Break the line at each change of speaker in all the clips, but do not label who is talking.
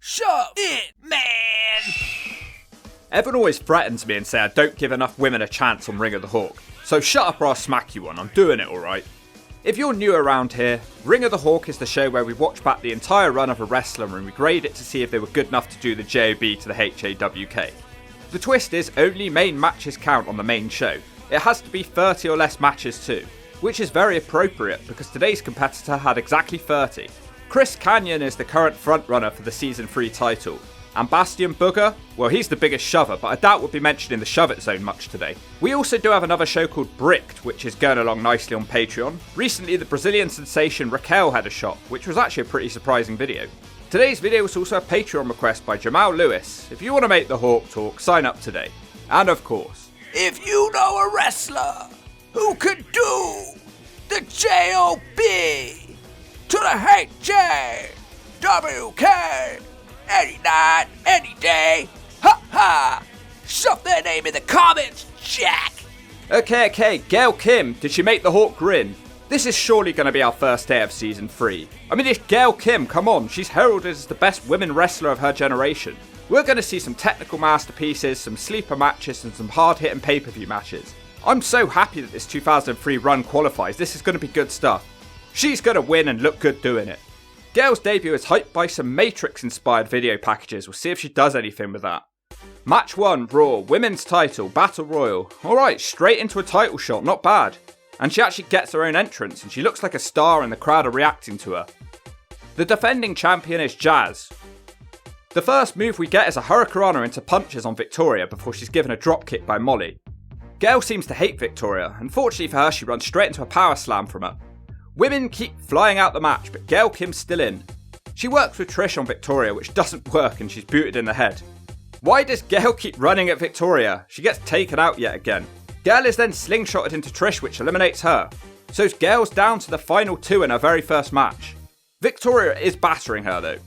Shove it, man!
Everyone always threatens me and say I don't give enough women a chance on Ring of the Hawk. So shut up or I'll smack you one, I'm doing it alright. If you're new around here, Ring of the Hawk is the show where we watch back the entire run of a wrestler and we grade it to see if they were good enough to do the JOB to the HAWK. The twist is only main matches count on the main show. It has to be 30 or less matches too, which is very appropriate because today's competitor had exactly 30. Chris Kanyon is the current frontrunner for the Season 3 title, and Bastion Booger, well he's the biggest shover, but I doubt we'll be mentioned in the Shove It Zone much today. We also do have another show called Brikked, which is going along nicely on Patreon. Recently the Brazilian sensation Raquel had a shot, which was actually a pretty surprising video. Today's video was also a Patreon request by Jamal Lewis. If you want to make the Hawk talk, sign up today. And of course,
if you know a wrestler who could do the JOB to the HAWK any night, any day, ha ha! Shove their name in the comments, Jack!
Okay, Gail Kim, did she make the Hawk grin? This is surely going to be our first day of Season 3. I mean, it's Gail Kim, come on, she's heralded as the best women wrestler of her generation. We're going to see some technical masterpieces, some sleeper matches, and some hard-hitting pay-per-view matches. I'm so happy that this 2003 run qualifies, this is going to be good stuff. She's going to win and look good doing it. Gail's debut is hyped by some Matrix-inspired video packages. We'll see if she does anything with that. Match 1, Raw, Women's Title, Battle Royal. Alright, straight into a title shot, not bad. And she actually gets her own entrance, and she looks like a star and the crowd are reacting to her. The defending champion is Jazz. The first move we get is a Hurricanrana into punches on Victoria before she's given a dropkick by Molly. Gail seems to hate Victoria. Unfortunately for her, she runs straight into a power slam from her. Women keep flying out the match, but Gail Kim's still in. She works with Trish on Victoria, which doesn't work and she's booted in the head. Why does Gail keep running at Victoria? She gets taken out yet again. Gail is then slingshotted into Trish, which eliminates her. So Gail's down to the final 2 in her very first match. Victoria is battering her though.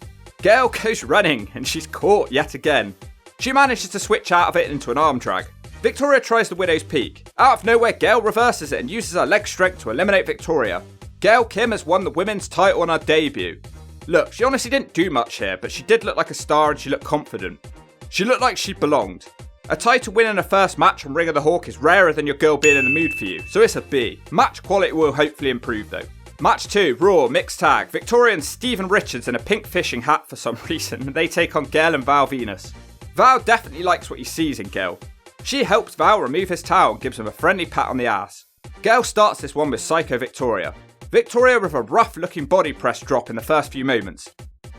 Gail goes running and she's caught yet again. She manages to switch out of it into an arm drag. Victoria tries the Widow's Peak. Out of nowhere, Gail reverses it and uses her leg strength to eliminate Victoria. Gail Kim has won the women's title on her debut. Look, she honestly didn't do much here, but she did look like a star and she looked confident. She looked like she belonged. A title win in a first match on Ring of the Hawk is rarer than your girl being in the mood for you, so it's a B. Match quality will hopefully improve though. Match 2, Raw, Mixed Tag. Victoria and Steven Richards in a pink fishing hat for some reason, and they take on Gail and Val Venus. Val definitely likes what he sees in Gail. She helps Val remove his towel and gives him a friendly pat on the ass. Gail starts this one with Psycho Victoria. Victoria with a rough looking body press drop in the first few moments.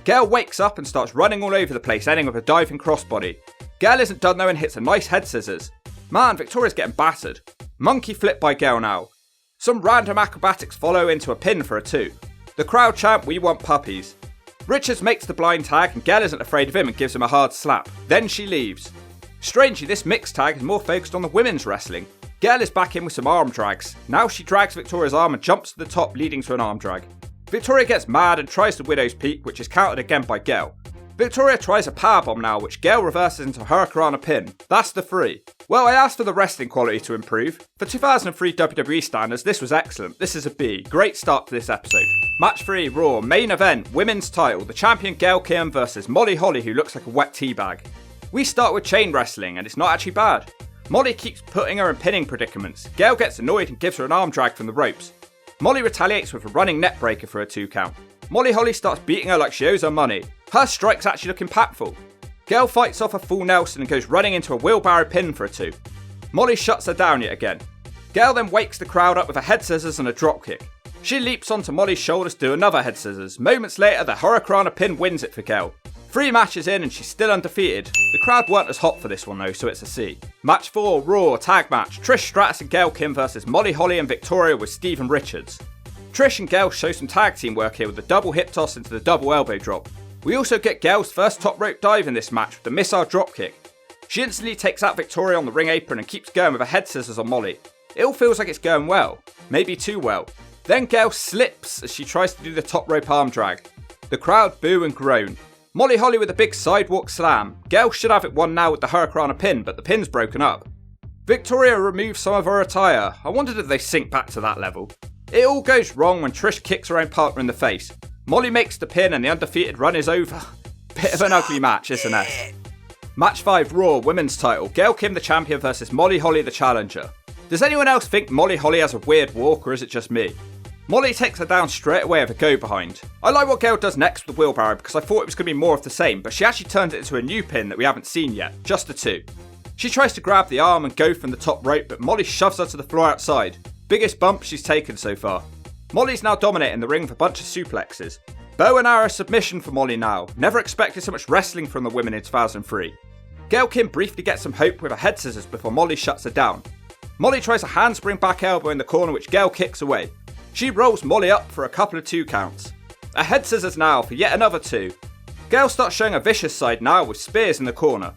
Gail wakes up and starts running all over the place, ending with a diving crossbody. Gail isn't done though and hits a nice head scissors. Man, Victoria's getting battered. Monkey flip by Gail now. Some random acrobatics follow into a pin for a 2. The crowd chant, "We want puppies." Richards makes the blind tag and Gail isn't afraid of him and gives him a hard slap. Then she leaves. Strangely, this mixed tag is more focused on the women's wrestling. Gail is back in with some arm drags. Now she drags Victoria's arm and jumps to the top, leading to an arm drag. Victoria gets mad and tries the Widow's Peak, which is countered again by Gail. Victoria tries a powerbomb now, which Gail reverses into a Hurricanrana pin. That's the 3. Well, I asked for the wrestling quality to improve. For 2003 WWE standards, this was excellent. This is a B. Great start to this episode. Match 3, Raw, main event, women's title. The champion Gail Kim versus Molly Holly, who looks like a wet tea bag. We start with chain wrestling, and it's not actually bad. Molly keeps putting her in pinning predicaments. Gail gets annoyed and gives her an arm drag from the ropes. Molly retaliates with a running neck breaker for a 2 count. Molly Holly starts beating her like she owes her money. Her strikes actually look impactful. Gail fights off a full Nelson and goes running into a wheelbarrow pin for a 2. Molly shuts her down yet again. Gail then wakes the crowd up with a head scissors and a dropkick. She leaps onto Molly's shoulders to do another head scissors. Moments later, the Hurricanrana pin wins it for Gail. 3 matches in and she's still undefeated. The crowd weren't as hot for this one though, so it's a C. Match 4, Raw, tag match. Trish Stratus and Gail Kim versus Molly Holly and Victoria with Steven Richards. Trish and Gail show some tag team work here with the double hip toss into the double elbow drop. We also get Gail's first top rope dive in this match with the missile dropkick. She instantly takes out Victoria on the ring apron and keeps going with a head scissors on Molly. It all feels like it's going well, maybe too well. Then Gail slips as she tries to do the top rope arm drag. The crowd boo and groan. Molly Holly with a big sidewalk slam. Gail should have it won now with the Hurricanrana pin, but the pin's broken up. Victoria removes some of her attire. I wondered if they sink back to that level. It all goes wrong when Trish kicks her own partner in the face. Molly makes the pin and the undefeated run is over. Bit of an ugly match, isn't it? Match 5 Raw Women's title. Gail Kim the champion versus Molly Holly the challenger. Does anyone else think Molly Holly has a weird walk, or is it just me? Molly takes her down straight away with a go behind. I like what Gail does next with the wheelbarrow because I thought it was going to be more of the same, but she actually turns it into a new pin that we haven't seen yet, just the 2. She tries to grab the arm and go from the top rope, but Molly shoves her to the floor outside. Biggest bump she's taken so far. Molly's now dominating the ring with a bunch of suplexes. Bow and arrow submission for Molly now. Never expected so much wrestling from the women in 2003. Gail Kim briefly gets some hope with a head scissors before Molly shuts her down. Molly tries a handspring back elbow in the corner which Gail kicks away. She rolls Molly up for a couple of 2 counts. A head scissors now for yet another 2. Gail starts showing a vicious side now with spears in the corner.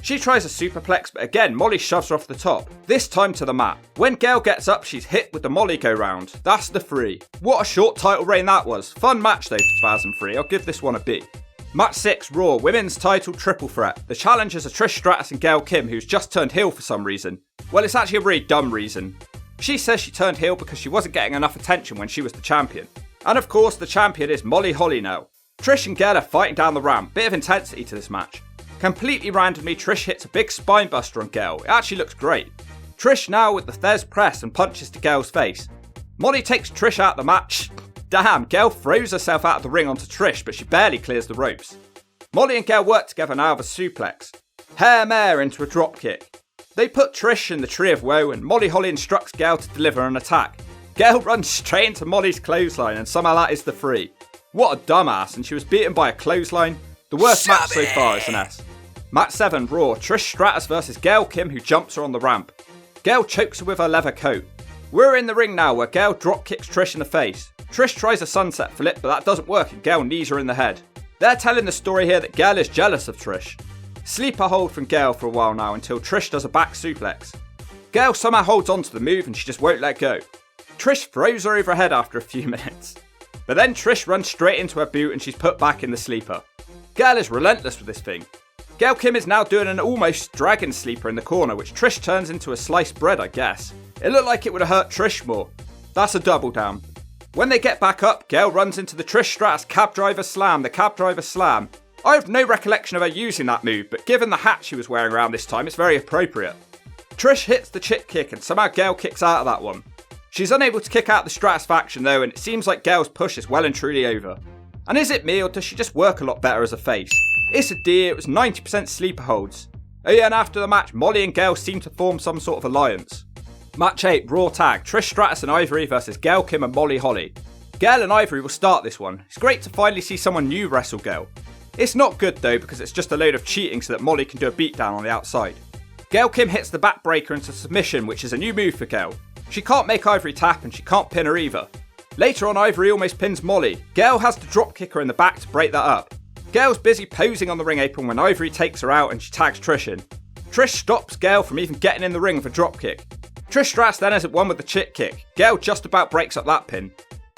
She tries a superplex, but again Molly shoves her off the top, this time to the mat. When Gail gets up, she's hit with the Molly go round. That's the 3. What a short title reign that was. Fun match though for 2003, I'll give this one a B. Match 6 Raw Women's title triple threat. The challengers are Trish Stratus and Gail Kim, who's just turned heel for some reason. Well, it's actually a really dumb reason. She says she turned heel because she wasn't getting enough attention when she was the champion. And of course the champion is Molly Holly now. Trish and Gail are fighting down the ramp, bit of intensity to this match. Completely randomly, Trish hits a big spine buster on Gail. It actually looks great. Trish now with the Thez press and punches to Gail's face. Molly takes Trish out the match. Damn, Gail throws herself out of the ring onto Trish, but she barely clears the ropes. Molly and Gail work together now with a suplex. Hair mare into a dropkick. They put Trish in the Tree of Woe and Molly Holly instructs Gail to deliver an attack. Gail runs straight into Molly's clothesline and somehow that is the 3. What a dumbass, and she was beaten by a clothesline. The worst match so far is an S. Match 7 Raw Trish Stratus versus Gail Kim who jumps her on the ramp. Gail chokes her with her leather coat. We're in the ring now where Gail drop kicks Trish in the face. Trish tries a sunset flip but that doesn't work and Gail knees her in the head. They're telling the story here that Gail is jealous of Trish. Sleeper hold from Gail for a while now until Trish does a back suplex. Gail somehow holds on to the move and she just won't let go. Trish throws her over her head after a few minutes. But then Trish runs straight into her boot and she's put back in the sleeper. Gail is relentless with this thing. Gail Kim is now doing an almost dragon sleeper in the corner which Trish turns into a sliced bread I guess. It looked like it would have hurt Trish more. That's a double down. When they get back up, Gail runs into the Trish Stratus cab driver slam, the cab driver slam. I have no recollection of her using that move, but given the hat she was wearing around this time, it's very appropriate. Trish hits the chick kick and somehow Gail kicks out of that one. She's unable to kick out the Stratus faction though, and it seems like Gail's push is well and truly over. And is it me, or does she just work a lot better as a face? It's a D, it was 90% sleeper holds. Oh yeah, and after the match, Molly and Gail seem to form some sort of alliance. Match 8, Raw Tag, Trish Stratus and Ivory versus Gail Kim and Molly Holly. Gail and Ivory will start this one. It's great to finally see someone new wrestle Gail. It's not good though because it's just a load of cheating so that Molly can do a beatdown on the outside. Gail Kim hits the backbreaker into submission, which is a new move for Gail. She can't make Ivory tap and she can't pin her either. Later on, Ivory almost pins Molly. Gail has to drop kick her in the back to break that up. Gail's busy posing on the ring apron when Ivory takes her out and she tags Trish in. Trish stops Gail from even getting in the ring with a drop kick. Trish Stratus then has it won with the chick kick. Gail just about breaks up that pin.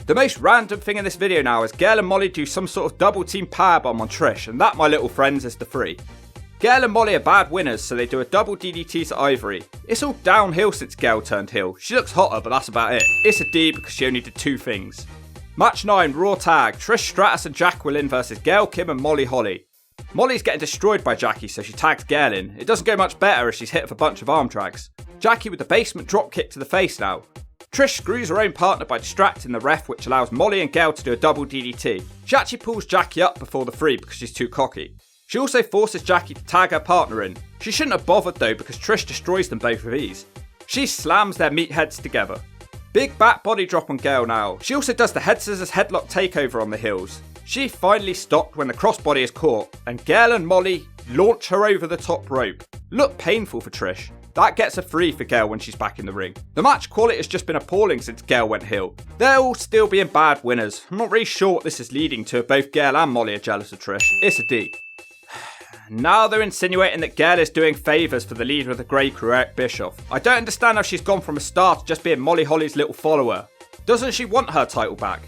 The most random thing in this video now is Gail and Molly do some sort of double team powerbomb on Trish, and that, my little friends, is the 3. Gail and Molly are bad winners, so they do a double DDT to Ivory. It's all downhill since Gail turned heel. She looks hotter, but that's about it. It's a D because she only did 2 things. Match 9, Raw Tag, Trish Stratus and Jacqueline versus Gail Kim and Molly Holly. Molly's getting destroyed by Jackie, so she tags Gail in. It doesn't go much better as she's hit with a bunch of arm drags. Jackie with the basement drop kick to the face now. Trish screws her own partner by distracting the ref, which allows Molly and Gail to do a double DDT. She actually pulls Jackie up before the 3 because she's too cocky. She also forces Jackie to tag her partner in. She shouldn't have bothered though because Trish destroys them both with ease. She slams their meatheads together. Big back body drop on Gail now. She also does the head scissors headlock takeover on the heels. She finally stopped when the crossbody is caught, and Gail and Molly launch her over the top rope. Look painful for Trish. That gets a 3 for Gail when she's back in the ring. The match quality has just been appalling since Gail went heel. They're all still being bad winners. I'm not really sure what this is leading to if both Gail and Molly are jealous of Trish. It's a D. Now they're insinuating that Gail is doing favours for the leader of the Grey Crew, Eric Bischoff. I don't understand how she's gone from a star to just being Molly Holly's little follower. Doesn't she want her title back?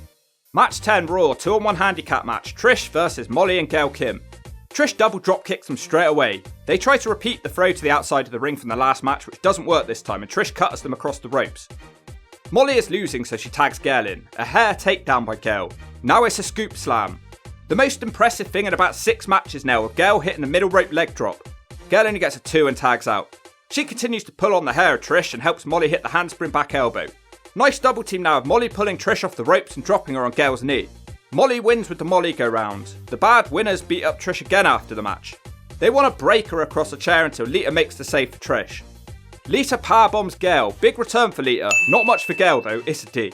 Match 10 Raw, 2-on-1 handicap match, Trish versus Molly and Gail Kim. Trish double drop kicks them straight away. They try to repeat the throw to the outside of the ring from the last match, which doesn't work this time, and Trish cuts them across the ropes. Molly is losing, so she tags Gail in. A hair takedown by Gail. Now it's a scoop slam. The most impressive thing in about 6 matches now of Gail hitting the middle rope leg drop. Gail only gets a 2 and tags out. She continues to pull on the hair of Trish and helps Molly hit the handspring back elbow. Nice double team now of Molly pulling Trish off the ropes and dropping her on Gail's knee. Molly wins with the Molly go round. The bad winners beat up Trish again after the match. They want to break her across a chair until Lita makes the save for Trish. Lita powerbombs Gail. Big return for Lita. Not much for Gail though, it's a D.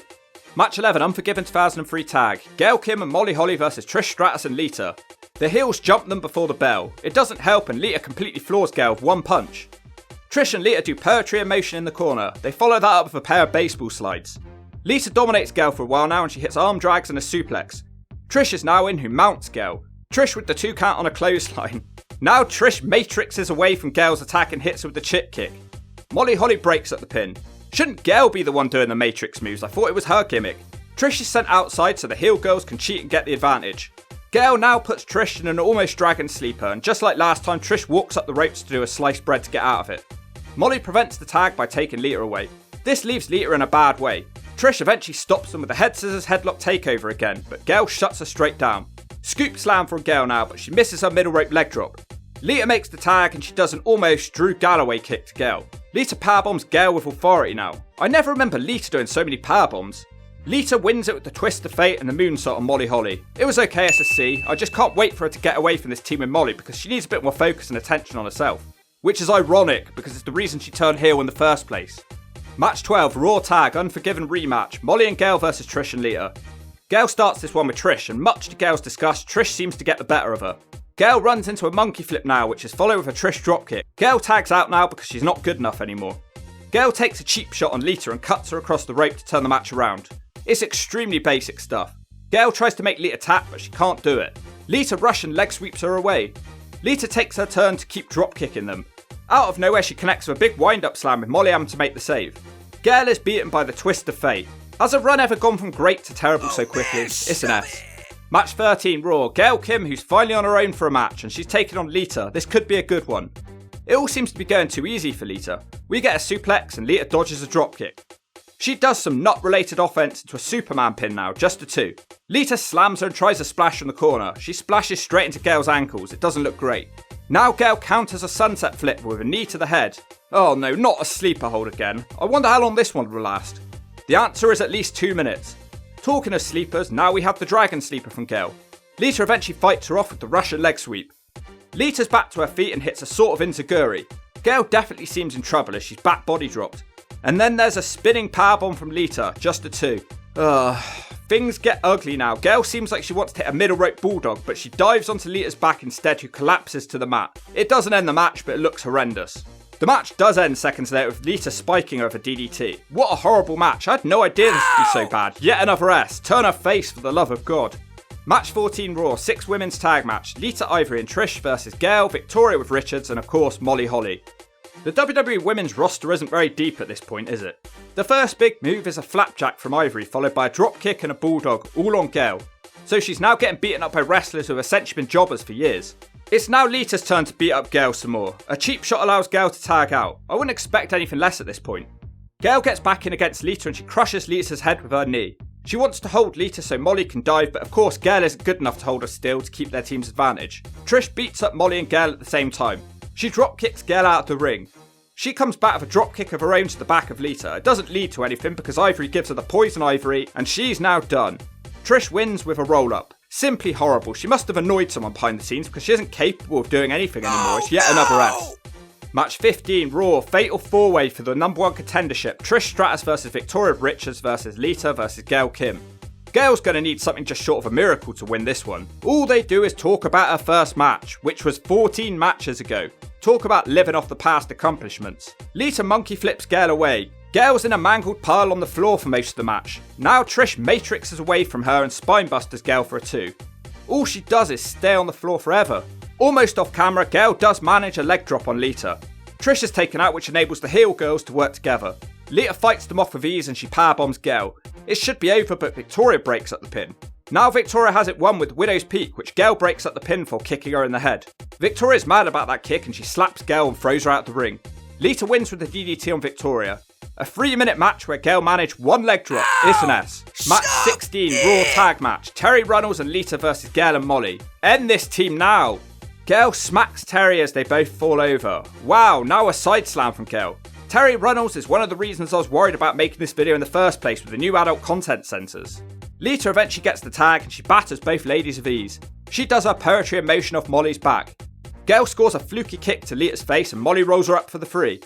Match 11, Unforgiven 2003 tag. Gail Kim and Molly Holly versus Trish Stratus and Lita. The heels jump them before the bell. It doesn't help and Lita completely floors Gail with one punch. Trish and Lita do poetry in motion in the corner. They follow that up with a pair of baseball slides. Lita dominates Gail for a while now and she hits arm drags and a suplex. Trish is now in who mounts Gail. Trish with the 2 count on a clothesline. Now Trish matrixes away from Gail's attack and hits her with the chip kick. Molly Holly breaks at the pin. Shouldn't Gail be the one doing the matrix moves? I thought it was her gimmick. Trish is sent outside so the heel girls can cheat and get the advantage. Gail now puts Trish in an almost dragon sleeper and just like last time Trish walks up the ropes to do a sliced bread to get out of it. Molly prevents the tag by taking Lita away. This leaves Lita in a bad way. Trish eventually stops them with a head scissors headlock takeover again, but Gail shuts her straight down. Scoop slam from Gail now, but she misses her middle rope leg drop. Lita makes the tag and she does an almost Drew Galloway kick to Gail. Lita powerbombs Gail with authority now. I never remember Lita doing so many powerbombs. Lita wins it with the twist of fate and the moonsault on Molly Holly. It was okay as a C, I just can't wait for her to get away from this team with Molly because she needs a bit more focus and attention on herself. Which is ironic because it's the reason she turned heel in the first place. Match 12, Raw Tag, Unforgiven rematch, Molly and Gail versus Trish and Lita. Gail starts this one with Trish and much to Gail's disgust, Trish seems to get the better of her. Gail runs into a monkey flip now which is followed with a Trish dropkick. Gail tags out now because she's not good enough anymore. Gail takes a cheap shot on Lita and cuts her across the rope to turn the match around. It's extremely basic stuff. Gail tries to make Lita tap but she can't do it. Lita Russian leg sweeps her away. Lita takes her turn to keep dropkicking them. Out of nowhere she connects with a big wind-up slam with Molly having to make the save. Gail is beaten by the twist of fate. Has a run ever gone from great to terrible so quickly? It's an S. Match 13 Raw. Gail Kim who's finally on her own for a match and she's taking on Lita. This could be a good one. It all seems to be going too easy for Lita. We get a suplex and Lita dodges a dropkick. She does some nut-related offense into a Superman pin now, just a 2. Lita slams her and tries a splash from the corner. She splashes straight into Gail's ankles. It doesn't look great. Now Gail counters a sunset flip with a knee to the head. Oh no, not a sleeper hold again. I wonder how long this one will last. The answer is at least 2 minutes. Talking of sleepers, now we have the dragon sleeper from Gail. Lita eventually fights her off with the Russian leg sweep. Lita's back to her feet and hits a sort of enziguri. Gail definitely seems in trouble as she's back body dropped. And then there's a spinning powerbomb from Lita, just a 2. Things get ugly now. Gail seems like she wants to hit a middle rope bulldog, but she dives onto Lita's back instead, who collapses to the mat. It doesn't end the match, but it looks horrendous. The match does end seconds later with Lita spiking her for DDT. What a horrible match. I had no idea this would be so bad. Yet another S. Turn her face for the love of God. Match 14 Raw, 6 women's tag match. Lita, Ivory and Trish versus Gail, Victoria with Richards and of course Molly Holly. The WWE women's roster isn't very deep at this point, is it? The first big move is a flapjack from Ivory, followed by a dropkick and a bulldog, all on Gail. So she's now getting beaten up by wrestlers who have essentially been jobbers for years. It's now Lita's turn to beat up Gail some more. A cheap shot allows Gail to tag out. I wouldn't expect anything less at this point. Gail gets back in against Lita and she crushes Lita's head with her knee. She wants to hold Lita so Molly can dive, but of course Gail isn't good enough to hold her still to keep their team's advantage. Trish beats up Molly and Gail at the same time. She dropkicks Gail out of the ring. She comes back with a dropkick of her own to the back of Lita. It doesn't lead to anything because Ivory gives her the poison Ivory and she's now done. Trish wins with a roll-up. Simply horrible. She must have annoyed someone behind the scenes because she isn't capable of doing anything anymore. It's yet another S. Match 15, Raw, Fatal 4-Way for the number 1 contendership. Trish Stratus versus Victoria Richards versus Lita versus Gail Kim. Gail's going to need something just short of a miracle to win this one. All they do is talk about her first match, which was 14 matches ago. Talk about living off the past accomplishments. Lita monkey flips Gail away. Gail's in a mangled pile on the floor for most of the match. Now Trish matrixes away from her and spinebusters Gail for a 2. All she does is stay on the floor forever. Almost off camera, Gail does manage a leg drop on Lita. Trish is taken out, which enables the heel girls to work together. Lita fights them off with ease and she powerbombs Gail. It should be over, but Victoria breaks up the pin. Now Victoria has it won with Widow's Peak, which Gail breaks up the pinfall, kicking her in the head. Victoria's mad about that kick and she slaps Gail and throws her out the ring. Lita wins with the DDT on Victoria. A 3-minute match where Gail managed one leg drop, it's an S. Match 16, Raw tag match, Terry Runnels and Lita versus Gail and Molly. End this team now. Gail smacks Terry as they both fall over. Wow, now a side slam from Gail. Terry Runnels is one of the reasons I was worried about making this video in the first place with the new adult content censors. Lita eventually gets the tag and she batters both ladies of ease. She does her poetry in motion off Molly's back. Gail scores a fluky kick to Lita's face and Molly rolls her up for the 3.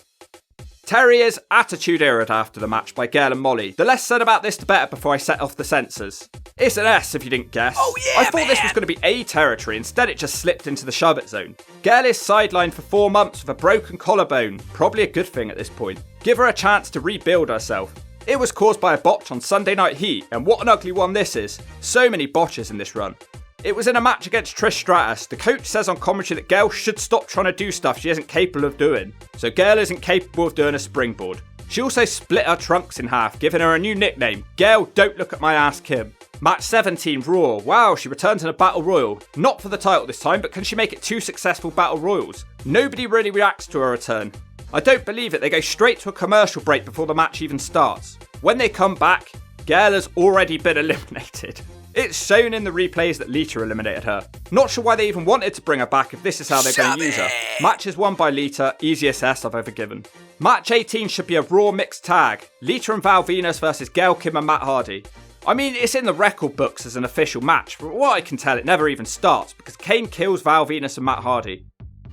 Terry is attitude errored after the match by Gail and Molly. The less said about this the better before I set off the censors. It's an S if you didn't guess.
Oh yeah,
I thought this was going to be A territory, instead it just slipped into the shove it zone. Gail is sidelined for 4 months with a broken collarbone, probably a good thing at this point. Give her a chance to rebuild herself. It was caused by a botch on Sunday Night Heat, and what an ugly one this is. So many botches in this run. It was in a match against Trish Stratus. The coach says on commentary that Gail should stop trying to do stuff she isn't capable of doing. So Gail isn't capable of doing a springboard. She also split her trunks in half, giving her a new nickname, Gail Don't Look at My Ass Kim. Match 17, Raw. Wow, she returns in a Battle Royal. Not for the title this time, but can she make it 2 successful Battle Royals? Nobody really reacts to her return. I don't believe it, they go straight to a commercial break before the match even starts. When they come back, Gail has already been eliminated. It's shown in the replays that Lita eliminated her. Not sure why they even wanted to bring her back if this is how they're going to use her. Match is won by Lita, easiest S I've ever given. Match 18 should be a Raw mixed tag. Lita and Val Venus versus Gail Kim and Matt Hardy. I mean, it's in the record books as an official match, but what I can tell it never even starts because Kane kills Val Venus and Matt Hardy.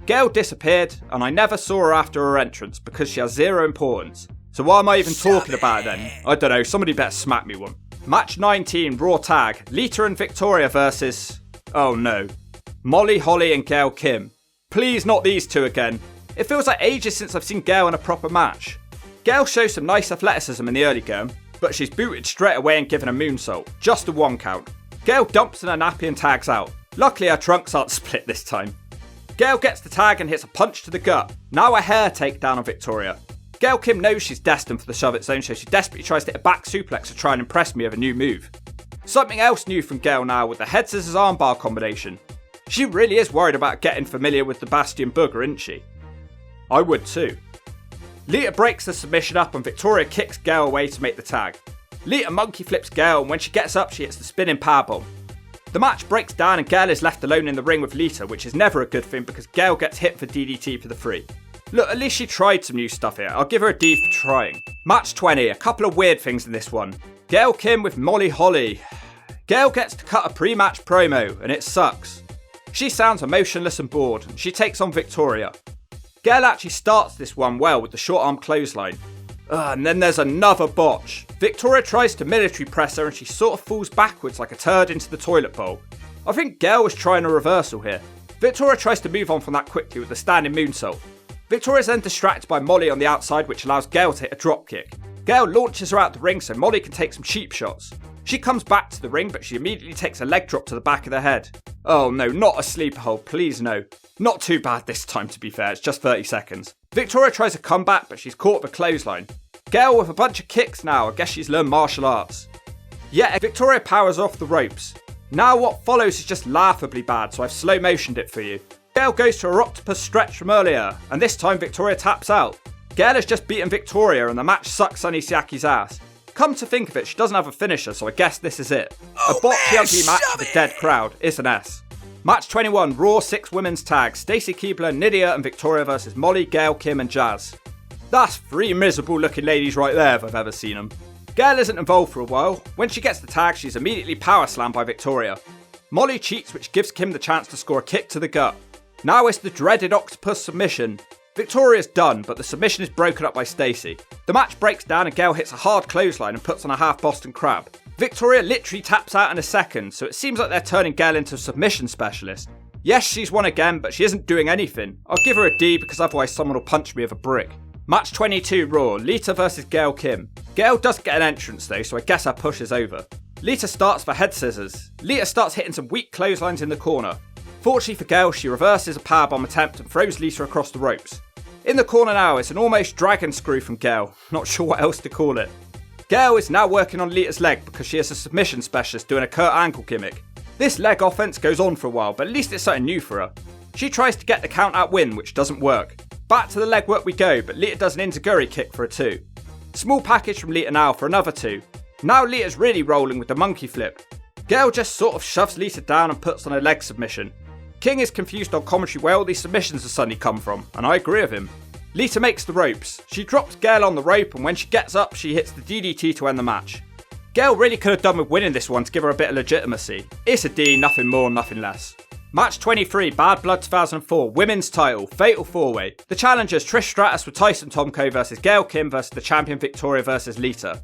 Gail disappeared, and I never saw her after her entrance because she has 0 importance. So why am I even talking about it then? I don't know, somebody better smack me one. Match 19, Raw tag, Lita and Victoria versus... oh no. Molly, Holly and Gail Kim. Please not these two again. It feels like ages since I've seen Gail in a proper match. Gail shows some nice athleticism in the early game, but she's booted straight away and given a moonsault. Just a 1 count. Gail dumps in her nappy and tags out. Luckily her trunks aren't split this time. Gail gets the tag and hits a punch to the gut. Now a hair takedown on Victoria. Gail Kim knows she's destined for the shove it zone, so she desperately tries to hit a back suplex to try and impress me with a new move. Something else new from Gail now with the head scissors armbar combination. She really is worried about getting familiar with the Bastion Booger, isn't she? I would too. Lita breaks the submission up and Victoria kicks Gail away to make the tag. Lita monkey flips Gail and when she gets up she hits the spinning powerbomb. The match breaks down and Gail is left alone in the ring with Lita, which is never a good thing because Gail gets hit for DDT for the 3. Look, at least she tried some new stuff here. I'll give her a D for trying. Match 20, a couple of weird things in this one. Gail Kim with Molly Holly. Gail gets to cut a pre-match promo, and it sucks. She sounds emotionless and bored, and she takes on Victoria. Gail actually starts this one well with the short arm clothesline. And then there's another botch. Victoria tries to military press her, and she sort of falls backwards like a turd into the toilet bowl. I think Gail was trying a reversal here. Victoria tries to move on from that quickly with the standing moonsault. Victoria's then distracted by Molly on the outside, which allows Gail to hit a dropkick. Gail launches her out the ring so Molly can take some cheap shots. She comes back to the ring, but she immediately takes a leg drop to the back of the head. Oh no, not a sleeper hold, please no. Not too bad this time to be fair, it's just 30 seconds. Victoria tries a comeback, but she's caught with a clothesline. Gail with a bunch of kicks now, I guess she's learned martial arts. Yeah, Victoria powers off the ropes. Now what follows is just laughably bad, so I've slow motioned it for you. Gail goes to her octopus stretch from earlier, and this time Victoria taps out. Gail has just beaten Victoria and the match sucks Sonny Siaki's ass. Come to think of it, she doesn't have a finisher, so I guess this is it. A botchy ugly match with a dead crowd, it's an S. Match 21, Raw 6 women's tag, Stacy Keibler, Nydia and Victoria versus Molly, Gail, Kim and Jazz. That's 3 miserable looking ladies right there if I've ever seen them. Gail isn't involved for a while. When she gets the tag, she's immediately power slammed by Victoria. Molly cheats, which gives Kim the chance to score a kick to the gut. Now it's the dreaded octopus submission. Victoria's done, but the submission is broken up by Stacy. The match breaks down and Gail hits a hard clothesline and puts on a half Boston Crab. Victoria literally taps out in a second, so it seems like they're turning Gail into a submission specialist. Yes, she's won again, but she isn't doing anything. I'll give her a D because otherwise someone will punch me with a brick. Match 22, Raw, Lita versus Gail Kim. Gail does get an entrance though, so I guess her push is over. Lita starts for head scissors. Lita starts hitting some weak clotheslines in the corner. Fortunately for Gail, she reverses a powerbomb attempt and throws Lita across the ropes. In the corner now, it's an almost dragon screw from Gail. Not sure what else to call it. Gail is now working on Lita's leg because she is a submission specialist doing a Kurt Angle gimmick. This leg offense goes on for a while, but at least it's something new for her. She tries to get the count out win, which doesn't work. Back to the leg work we go, but Lita does an enziguri kick for a 2. Small package from Lita now for another 2. Now Lita's really rolling with the monkey flip. Gail just sort of shoves Lita down and puts on a leg submission. King is confused on commentary where all these submissions have suddenly come from, and I agree with him. Lita makes the ropes. She drops Gail on the rope, and when she gets up, she hits the DDT to end the match. Gail really could have done with winning this one to give her a bit of legitimacy. It's a D, nothing more, nothing less. Match 23, Bad Blood 2004, Women's Title, Fatal 4-Way. The challengers Trish Stratus with Tyson Tomko versus Gail Kim versus the champion Victoria versus Lita.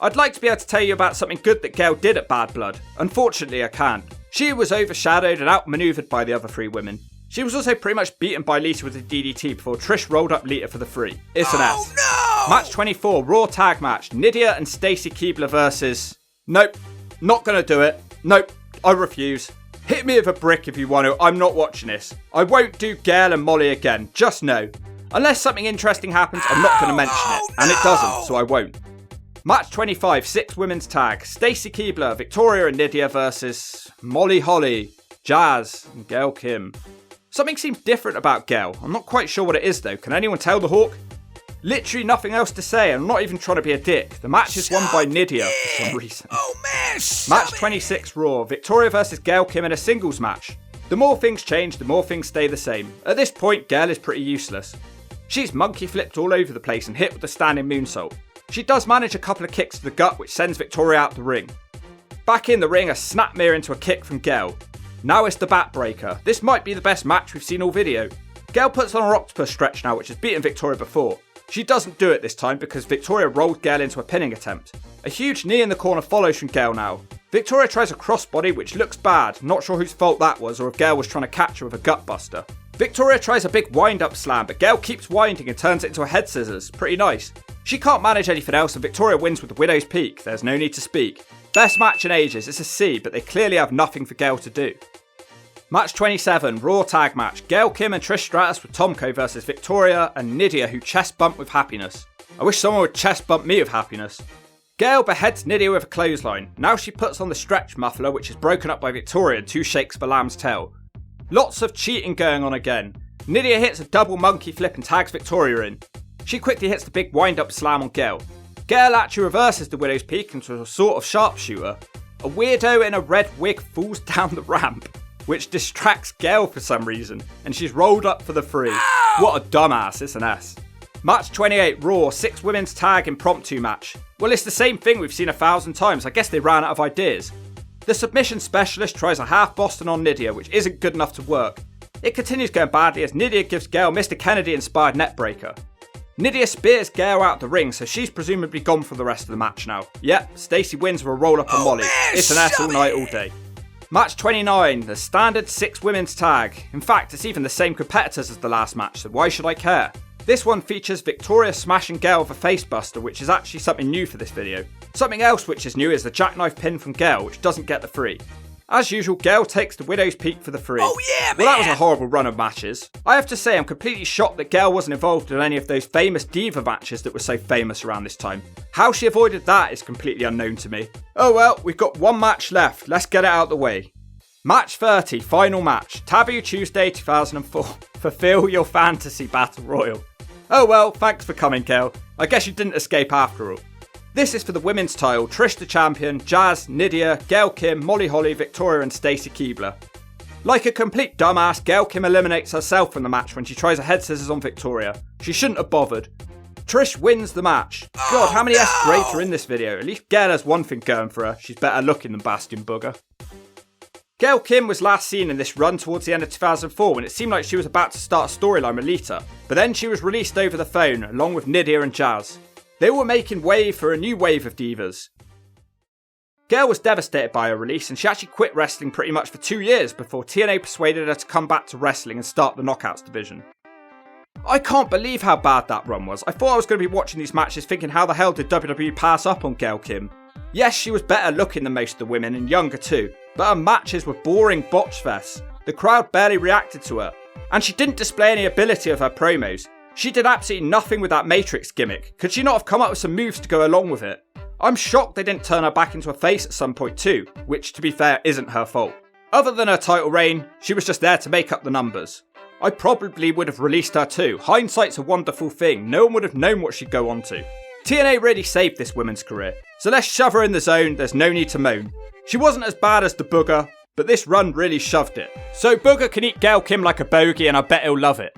I'd like to be able to tell you about something good that Gail did at Bad Blood. Unfortunately, I can't. She was overshadowed and outmaneuvered by the other 3 women. She was also pretty much beaten by Lita with a DDT before Trish rolled up Lita for the 3. It's an S.
No!
Match 24, Raw Tag Match, Nydia and Stacy Keibler versus... Nope, not gonna do it. Nope, I refuse. Hit me with a brick if you want to, I'm not watching this. I won't do Gail and Molly again, just no. Unless something interesting happens, I'm not gonna mention it. And it doesn't, so I won't. Match 25, 6 women's tag, Stacy Keibler, Victoria and Nydia versus Molly Holly, Jazz and Gail Kim. Something seems different about Gail. I'm not quite sure what it is though. Can anyone tell the Hawk? Literally nothing else to say. I'm not even trying to be a dick. The match is won by Nydia for some reason.
Oh man,
Match 26 Raw. Victoria versus Gail Kim in a singles match. The more things change, the more things stay the same. At this point, Gail is pretty useless. She's monkey flipped all over the place and hit with a standing moonsault. She does manage a couple of kicks to the gut which sends Victoria out the ring. Back in the ring, a snap mirror into a kick from Gail. Now it's the backbreaker. This might be the best match we've seen all video. Gail puts on her octopus stretch now, which has beaten Victoria before. She doesn't do it this time because Victoria rolled Gail into a pinning attempt. A huge knee in the corner follows from Gail now. Victoria tries a crossbody which looks bad, not sure whose fault that was or if Gail was trying to catch her with a gut buster. Victoria tries a big wind-up slam, but Gail keeps winding and turns it into a head scissors. Pretty nice. She can't manage anything else and Victoria wins with the Widow's Peak. There's no need to speak. Best match in ages. It's a C, but they clearly have nothing for Gail to do. Match 27, Raw Tag Match. Gail Kim and Trish Stratus with Tomko versus Victoria and Nydia, who chest bump with happiness. I wish someone would chest bump me with happiness. Gail beheads Nydia with a clothesline. Now she puts on the stretch muffler, which is broken up by Victoria and 2 shakes of a lamb's tail. Lots of cheating going on again. Nydia hits a double monkey flip and tags Victoria in. She quickly hits the big wind-up slam on Gail. Gail actually reverses the Widow's Peak into a sort of sharpshooter. A weirdo in a red wig falls down the ramp, which distracts Gail for some reason, and she's rolled up for the 3. What a dumbass, it's an S. Match 28, Raw, 6 women's tag impromptu match. Well, it's the same thing we've seen 1,000 times. I guess they ran out of ideas. The submission specialist tries a half Boston on Nydia, which isn't good enough to work. It continues going badly as Nydia gives Gail Mr. Kennedy-inspired neckbreaker. Nydia spears Gail out the ring, so she's presumably gone for the rest of the match now. Yep, Stacy wins with a roll-up on Molly. It's an S all night, all day. Match 29, the standard 6 women's tag. In fact, it's even the same competitors as the last match, so why should I care? This one features Victoria smashing Gail with a facebuster, which is actually something new for this video. Something else which is new is the jackknife pin from Gail, which doesn't get the 3. As usual, Gail takes the Widow's Peak for the 3.
Oh yeah, man!
Well, that was a horrible run of matches. I have to say, I'm completely shocked that Gail wasn't involved in any of those famous diva matches that were so famous around this time. How she avoided that is completely unknown to me. Oh well, we've got one match left. Let's get it out of the way. Match 30, final match. Taboo Tuesday 2004. Fulfill your fantasy battle royal. Oh well, thanks for coming, Gail. I guess you didn't escape after all. This is for the women's title. Trish the champion, Jazz, Nydia, Gail Kim, Molly Holly, Victoria and Stacy Keibler. Like a complete dumbass, Gail Kim eliminates herself from the match when she tries a head scissors on Victoria. She shouldn't have bothered. Trish wins the match. God, how many S grades are in this video? At least Gail has one thing going for her. She's better looking than Bastion Booger. Gail Kim was last seen in this run towards the end of 2004 when it seemed like she was about to start a storyline with Lita, but then she was released over the phone along with Nydia and Jazz. They were making way for a new wave of divas. Gail was devastated by her release and she actually quit wrestling pretty much for 2 years before TNA persuaded her to come back to wrestling and start the Knockouts division. I can't believe how bad that run was. I thought I was going to be watching these matches thinking how the hell did WWE pass up on Gail Kim? Yes, she was better looking than most of the women and younger too, but her matches were boring botch fests. The crowd barely reacted to her, and she didn't display any ability of her promos. She did absolutely nothing with that Matrix gimmick. Could she not have come up with some moves to go along with it? I'm shocked they didn't turn her back into a face at some point too, which to be fair isn't her fault. Other than her title reign, she was just there to make up the numbers. I probably would have released her too. Hindsight's a wonderful thing. No one would have known what she'd go on to. TNA really saved this woman's career, so let's shove her in the zone, there's no need to moan. She wasn't as bad as the Booger, but this run really shoved it. So Booger can eat Gail Kim like a bogey and I bet he'll love it.